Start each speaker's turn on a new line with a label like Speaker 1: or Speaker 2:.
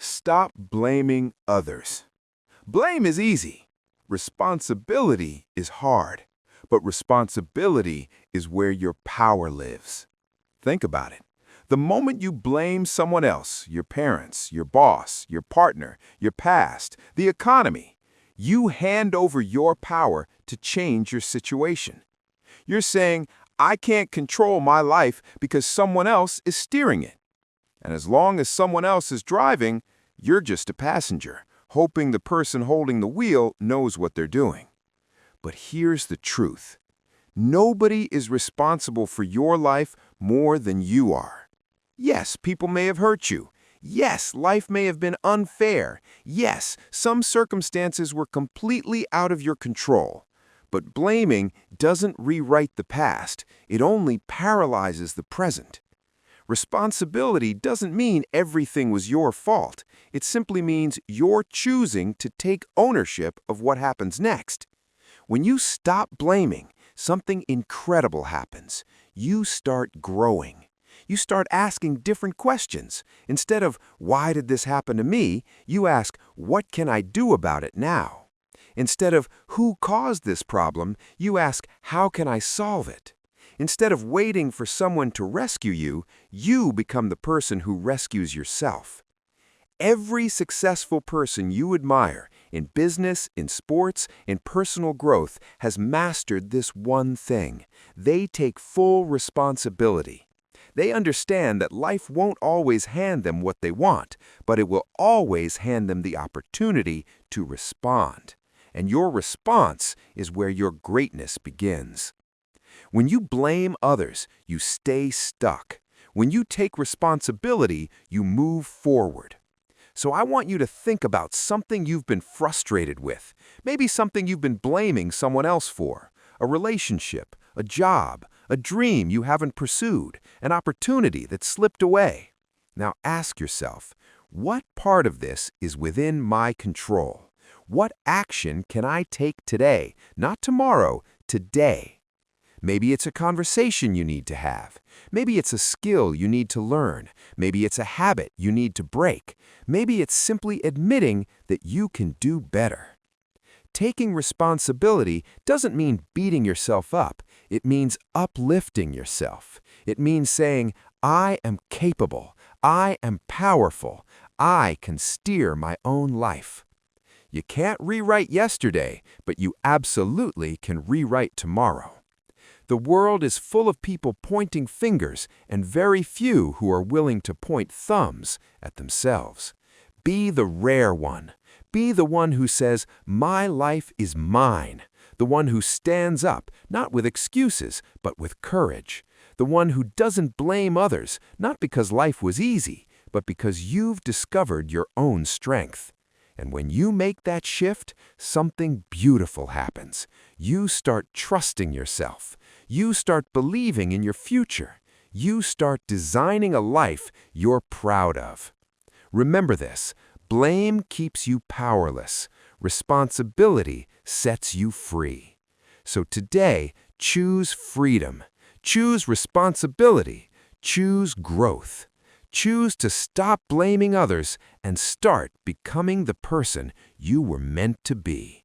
Speaker 1: Stop blaming others. Blame is easy. Responsibility is hard. But responsibility is where your power lives. Think about it. The moment you blame someone else, your parents, your boss, your partner, your past, the economy, you hand over your power to change your situation. You're saying, I can't control my life because someone else is steering it. And as long as someone else is driving, you're just a passenger, hoping the person holding the wheel knows what they're doing. But here's the truth. Nobody is responsible for your life more than you are. Yes, people may have hurt you. Yes, life may have been unfair. Yes, some circumstances were completely out of your control. But blaming doesn't rewrite the past. It only paralyzes the present. Responsibility doesn't mean everything was your fault. It simply means you're choosing to take ownership of what happens next. When you stop blaming, something incredible happens. You start growing. You start asking different questions. Instead of, why did this happen to me? You ask, what can I do about it now? Instead of, who caused this problem? You ask, how can I solve it? Instead of waiting for someone to rescue you, you become the person who rescues yourself. Every successful person you admire, in business, in sports, in personal growth, has mastered this one thing. They take full responsibility. They understand that life won't always hand them what they want, but it will always hand them the opportunity to respond. And your response is where your greatness begins. When you blame others, you stay stuck. When you take responsibility, you move forward. So I want you to think about something you've been frustrated with, maybe something you've been blaming someone else for, a relationship, a job, a dream you haven't pursued, an opportunity that slipped away. Now ask yourself, what part of this is within my control? What action can I take today, not tomorrow, today? Maybe it's a conversation you need to have. Maybe it's a skill you need to learn. Maybe it's a habit you need to break. Maybe it's simply admitting that you can do better. Taking responsibility doesn't mean beating yourself up. It means uplifting yourself. It means saying, I am capable. I am powerful. I can steer my own life. You can't rewrite yesterday, but you absolutely can rewrite tomorrow. The world is full of people pointing fingers and very few who are willing to point thumbs at themselves. Be the rare one. Be the one who says, my life is mine. The one who stands up, not with excuses, but with courage. The one who doesn't blame others, not because life was easy, but because you've discovered your own strength. And when you make that shift, something beautiful happens. You start trusting yourself. You start believing in your future. You start designing a life you're proud of. Remember this, blame keeps you powerless. Responsibility sets you free. So today, choose freedom. Choose responsibility. Choose growth. Choose to stop blaming others and start becoming the person you were meant to be.